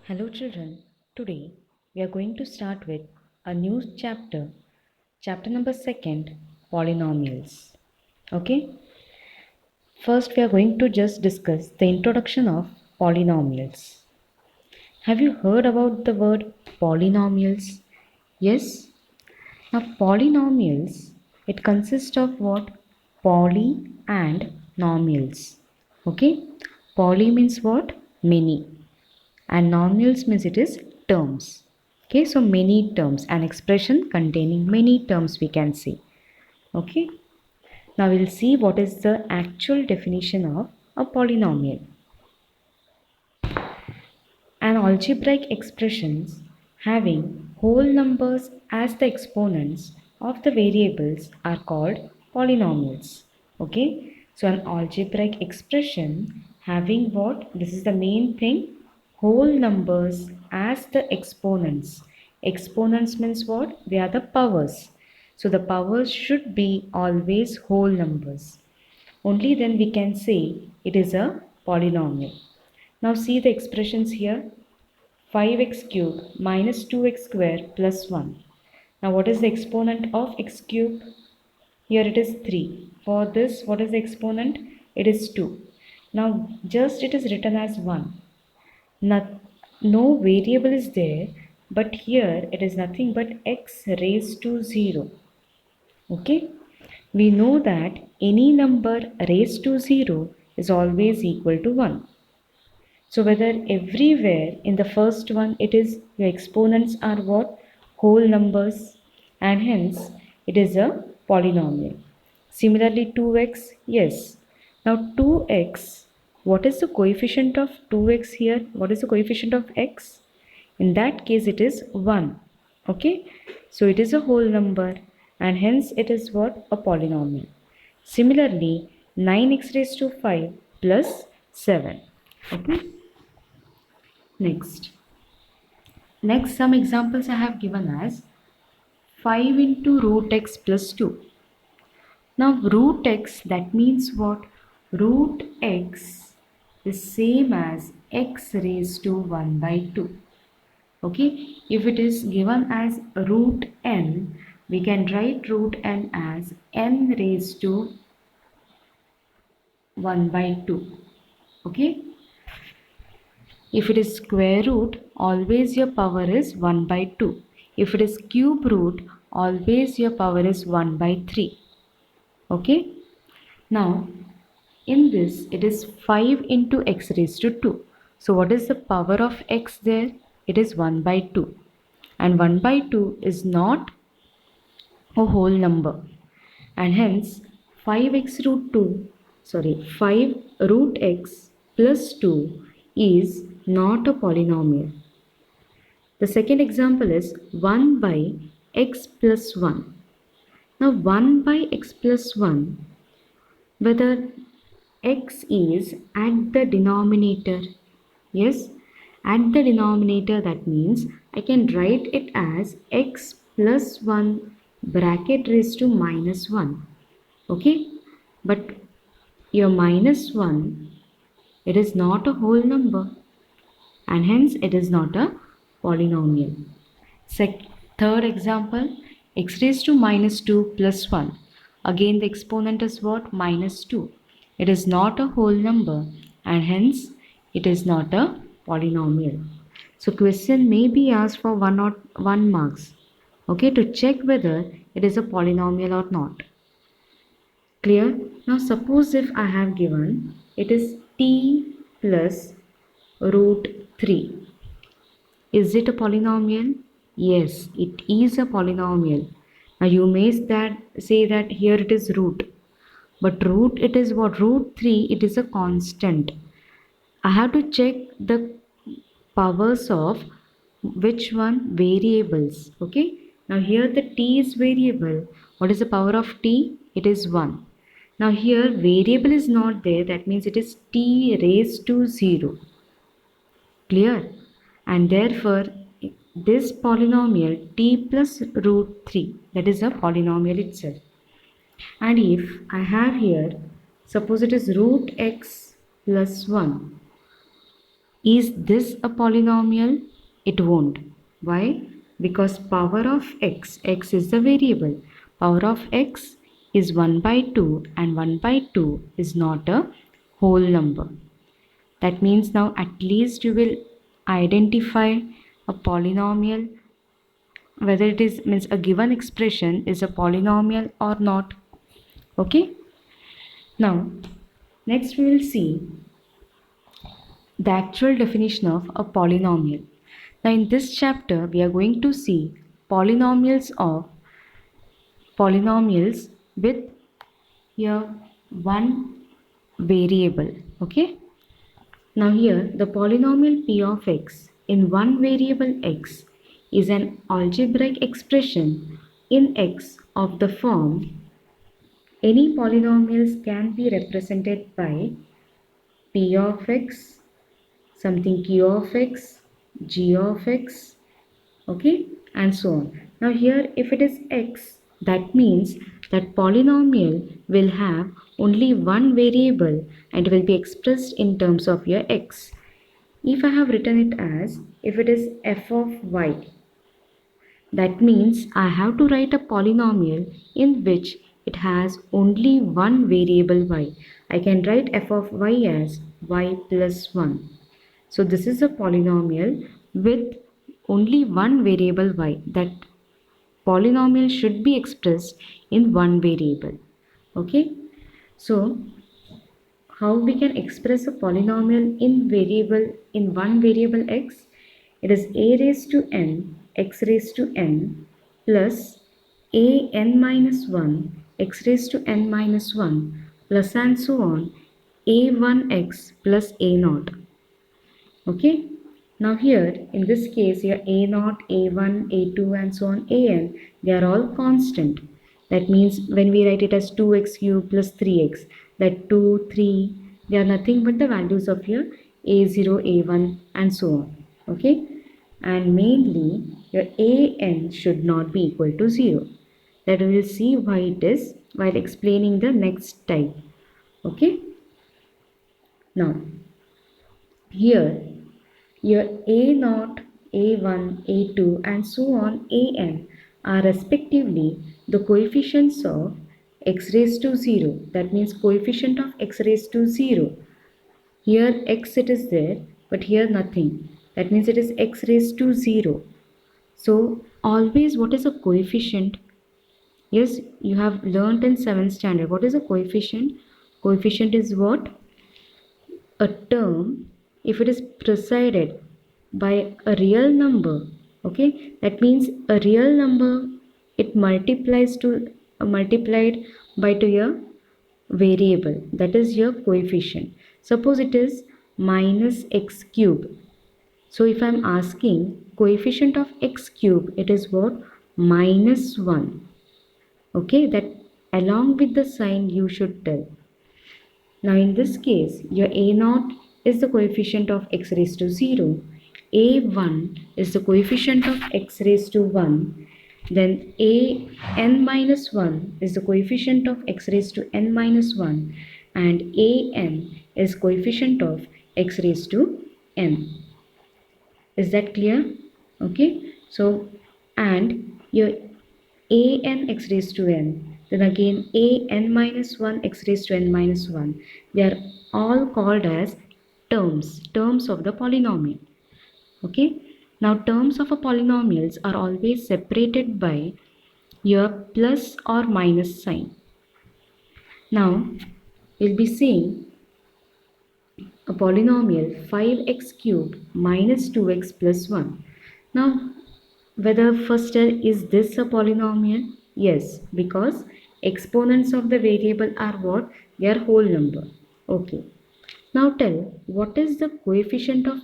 Hello children, today we are going to start with a new chapter, chapter number 2, polynomials. Okay, first we are going to just discuss the introduction of polynomials. Have you heard about the word polynomials? Yes. Now polynomials, it consists of what? Poly and nomials. Okay, poly means what? Many, and nomials means it is terms. Okay, so many terms, an expression containing many terms we can say. Okay, now we'll see what is the actual definition of a polynomial. An algebraic expressions having whole numbers as the exponents of the variables are called polynomials. Okay, so an algebraic expression having what? This is the main thing, whole numbers as the exponents. Exponents means what? They are the powers. So the powers should be always whole numbers. Only then we can say it is a polynomial. Now see the expressions here. 5x cube minus 2x square plus 1. Now what is the exponent of x cube? Here it is 3. For this, what is the exponent? It is 2. Now just it is written as 1. No variable is there, but here it is nothing but x raised to 0. Okay? We know that any number raised to 0 is always equal to 1. So whether everywhere in the first one it is your exponents are what? Whole numbers, and hence it is a polynomial. Similarly 2x, yes. Now 2x, what is the coefficient of 2x here? What is the coefficient of x? In that case it is 1. Okay, so it is a whole number and hence it is what? A polynomial. Similarly 9x raised to 5 plus 7. Okay. Next some examples I have given as 5 into root x plus 2. Now root x, that means what? Root x is same as x raised to 1 by 2. Okay, if it is given as root n, we can write root n as n raised to 1 by 2. Okay, if it is square root, always your power is 1 by 2. If it is cube root, always your power is 1 by 3. Okay. Now, in this, it is 5 into x raised to 2. So, what is the power of x there? It is 1 by 2. And 1 by 2 is not a whole number. And hence, 5x root 2, 5 root x plus 2 is not a polynomial. The second example is 1 by x plus 1. Now 1 by x plus 1, whether x is at the denominator. Yes, at the denominator, that means I can write it as x plus 1 bracket raised to minus 1. Okay, but your minus 1, it is not a whole number and hence it is not a polynomial. Third example, x raised to minus 2 plus 1. Again the exponent is what? Minus 2. It is not a whole number and hence it is not a polynomial. So question may be asked for 1 marks. Okay, to check whether it is a polynomial or not. Clear? Now suppose if I have given it is t plus root 3. Is it a polynomial? Yes, it is a polynomial. Now you may say that here it is root. But root, it is what? Root 3, it is a constant. I have to check the powers of which one? Variables. Okay. Now here the t is variable. What is the power of t? It is 1. Now here variable is not there. That means it is t raised to 0. Clear? And therefore this polynomial t plus root 3, that is a polynomial itself. And if I have here, suppose it is root x plus 1. Is this a polynomial? It won't. Why? Because power of x is the variable. Power of x is 1 by 2 and 1 by 2 is not a whole number. That means now at least you will identify a polynomial, whether it is means a given expression is a polynomial or not. Okay. Now next we will see the actual definition of a polynomial. Now in this chapter we are going to see polynomials with here one variable. Okay. Now here the polynomial p of x in one variable x is an algebraic expression in x of the form any polynomials can be represented by p of x, something q of x, g of x, okay, and so on. Now here if it is x, that means that polynomial will have only one variable and will be expressed in terms of your x. If I have written it as if it is f of y, that means I have to write a polynomial in which it has only one variable y. I can write f of y as y plus 1. So this is a polynomial with only one variable y. That polynomial should be expressed in one variable. Okay. So how we can express a polynomial in one variable x? It is a raised to n x raised to n plus a n minus 1 x raised to n minus 1 plus and so on a1x plus a naught. Okay. Now here in this case your a naught, a1, a2 and so on an, they are all constant. That means when we write it as 2x cube plus 3x, that 2, 3, they are nothing but the values of your a0, a1 and so on. Okay. And mainly your an should not be equal to 0. That we will see why it is while explaining the next type. Okay. Now here your a0, a1, a2 and so on an are respectively the coefficients of x raised to 0. That means coefficient of x raised to 0. Here x it is there, but here nothing. That means it is x raised to 0. So always what is a coefficient? Yes, you have learnt in 7th standard. What is a coefficient? Coefficient is what? A term if it is preceded by a real number. Okay, that means a real number, it multiplied by to your variable, that is your coefficient. Suppose it is minus x cube. So if I am asking coefficient of x cube, it is what? Minus 1. Okay, that along with the sign you should tell. Now in this case, your a0 is the coefficient of x raised to 0, a1 is the coefficient of x raised to 1, then an minus 1 is the coefficient of x raised to n minus 1, and an is coefficient of x raised to n. Is that clear? Okay. So, and your an x raised to n, then again an minus 1 x raised to n minus 1, they are all called as terms of the polynomial. Okay. Now terms of a polynomials are always separated by your plus or minus sign. Now we'll be seeing a polynomial 5x cubed minus 2x plus 1. Now whether first tell, is this a polynomial? Yes, because exponents of the variable are what? They are whole number. Okay. Now tell, what is the coefficient of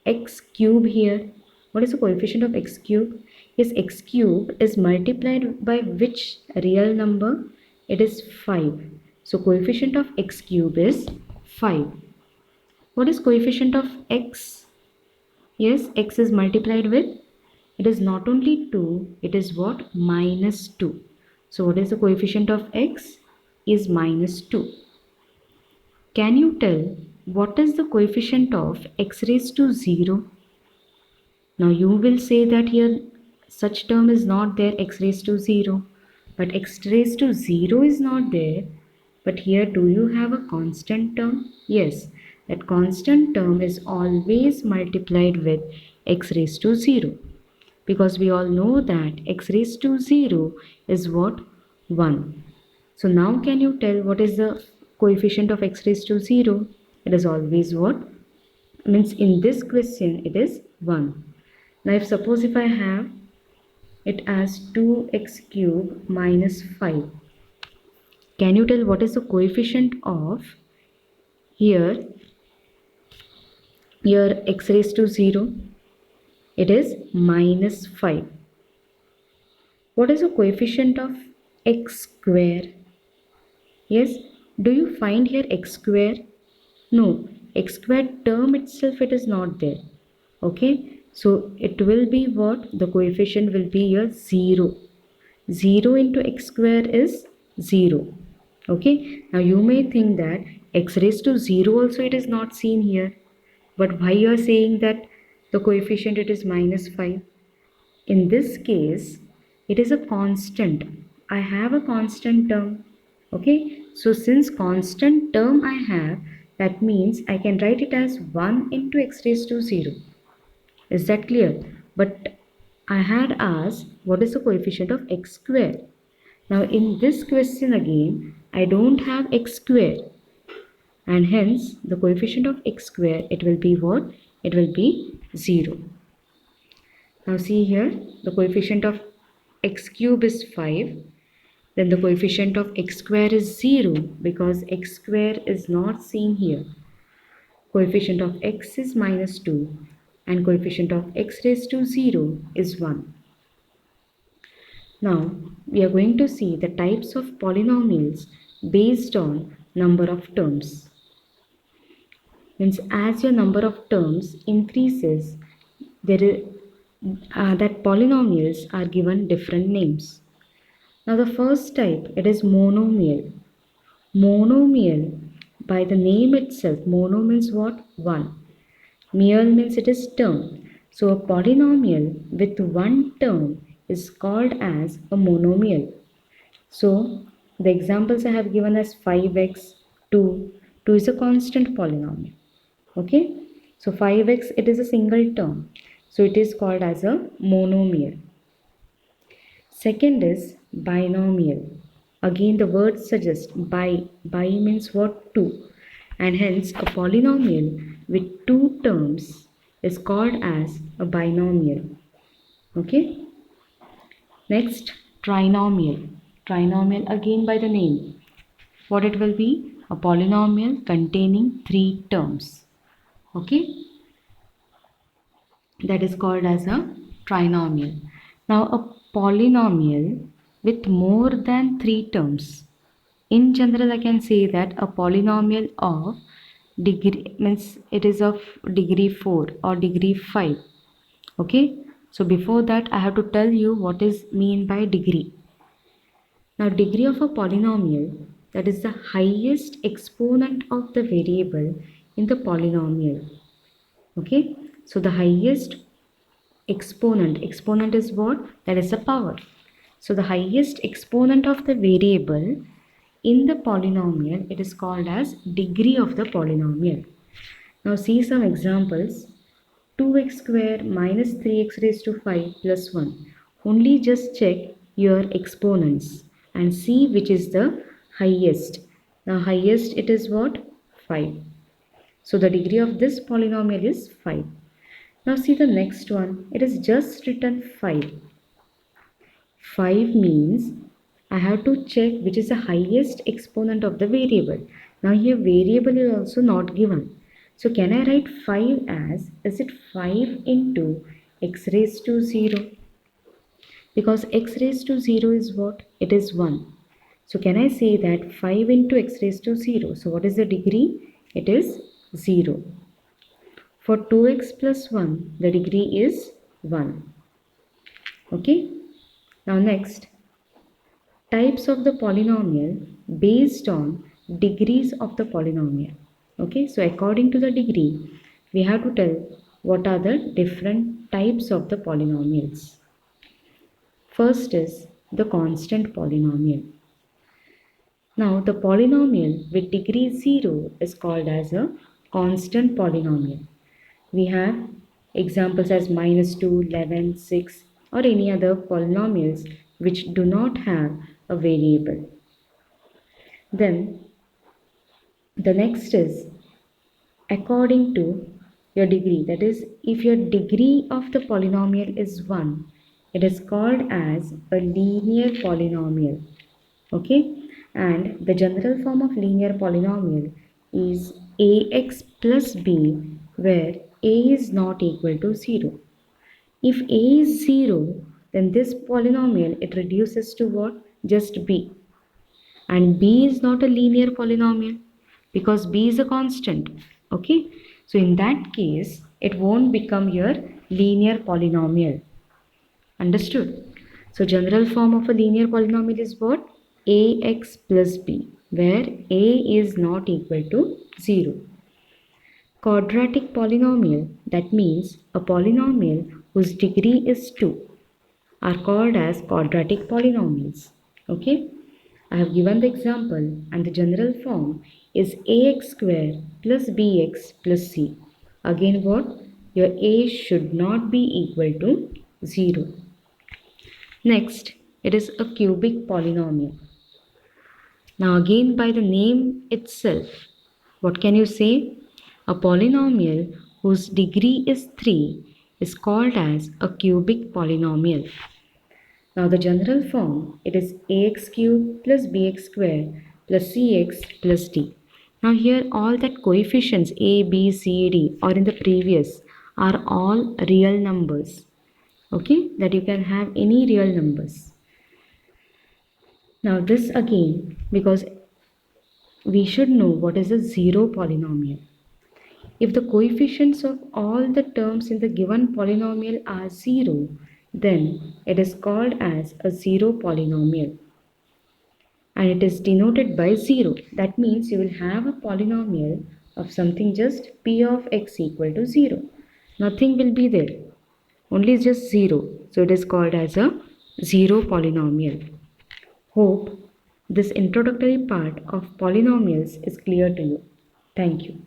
x cube here? What is the coefficient of x cube? Yes, x cube is multiplied by which real number? It is 5. So coefficient of x cube is 5. What is coefficient of x? Yes, x is multiplied with, it is not only 2, it is what? Minus 2. So what is the coefficient of x? Is minus 2. Can you tell what is the coefficient of x raised to 0? Now you will say that here such term is not there, x raised to 0. But x raised to 0 is not there. But here do you have a constant term? Yes, that constant term is always multiplied with x raised to 0. Because we all know that x raised to 0 is what? 1. So now can you tell what is the coefficient of x raised to 0? It is always what? Means in this question it is 1. Now if I have it as 2x cube minus 5. Can you tell what is the coefficient of here x raised to 0? It is minus 5. What is the coefficient of x square? Yes, do you find here x square? No, x square term itself it is not there. Okay, so it will be what? The coefficient will be here 0. 0 into x square is 0. Okay, now you may think that x raised to 0 also it is not seen here. But why you are saying that the coefficient it is minus 5? In this case, it is a constant. I have a constant term. Okay, so since constant term I have, that means I can write it as 1 into x raised to 0. Is that clear? But I had asked what is the coefficient of x square. Now in this question again, I don't have x square. And hence the coefficient of x square, it will be what? It will be 0. Now see here, the coefficient of x cube is 5. Then the coefficient of x square is 0 because x square is not seen here. Coefficient of x is minus 2 and coefficient of x raised to 0 is 1. Now we are going to see the types of polynomials based on number of terms. Means as your number of terms increases, that polynomials are given different names. Now the first type, it is monomial. Monomial, by the name itself, mono means what? 1. Mial means it is term. So a polynomial with one term is called as a monomial. So the examples I have given as 5x, 2. 2 is a constant polynomial. Okay. So 5x, it is a single term. So it is called as a monomial. Second is binomial. Again the word suggests bi means what? 2. And hence a polynomial with 2 terms is called as a binomial. Okay. Next, trinomial. Trinomial again by the name. What it will be? A polynomial containing 3 terms. Okay. That is called as a trinomial. Now a polynomial with more than 3 terms. In general, I can say that a polynomial of degree means it is of degree 4 or degree 5. Okay. So before that, I have to tell you what is mean by degree. Now degree of a polynomial, that is the highest exponent of the variable in the polynomial. Okay. So the highest exponent is what? That is the power. So the highest exponent of the variable in the polynomial, it is called as degree of the polynomial. Now see some examples. 2x square minus 3x raised to 5 plus 1. Only just check your exponents and see which is the highest. Now highest it is what? 5. So the degree of this polynomial is 5. Now see the next one. It is just written 5. 5 means I have to check which is the highest exponent of the variable. Now here variable is also not given. So can I write 5 as, is it 5 into x raised to 0? Because x raised to 0 is what? It is 1. So can I say that 5 into x raised to 0? So what is the degree? It is 0. For 2x plus 1, the degree is 1. Okay. Now next, types of the polynomial based on degrees of the polynomial. Okay, so according to the degree, we have to tell what are the different types of the polynomials. First is the constant polynomial. Now, the polynomial with degree 0 is called as a constant polynomial. We have examples as -2, 11, 6, or any other polynomials which do not have a variable. Then, the next is according to your degree. That is, if your degree of the polynomial is 1, it is called as a linear polynomial. Okay, and the general form of linear polynomial is ax plus b, where a is not equal to 0. If a is 0, then this polynomial, it reduces to what? Just b. And b is not a linear polynomial because b is a constant. Okay, so in that case, it won't become your linear polynomial. Understood? So general form of a linear polynomial is what? Ax plus b, where a is not equal to 0. Quadratic polynomial, that means a polynomial whose degree is 2, are called as quadratic polynomials. Okay, I have given the example, and the general form is ax square plus bx plus c. Again what? Your a should not be equal to 0. Next, it is a cubic polynomial. Now again, by the name itself, what can you say? A polynomial whose degree is 3 is called as a cubic polynomial. Now the general form, it is ax cubed plus bx squared plus cx plus d. Now here all that coefficients a, b, c, d or in the previous are all real numbers. Okay, that you can have any real numbers. Now this again, because we should know what is a zero polynomial. If the coefficients of all the terms in the given polynomial are 0, then it is called as a zero polynomial. And it is denoted by 0. That means you will have a polynomial of something just p of x equal to 0. Nothing will be there. Only just 0. So it is called as a zero polynomial. Hope this introductory part of polynomials is clear to you. Thank you.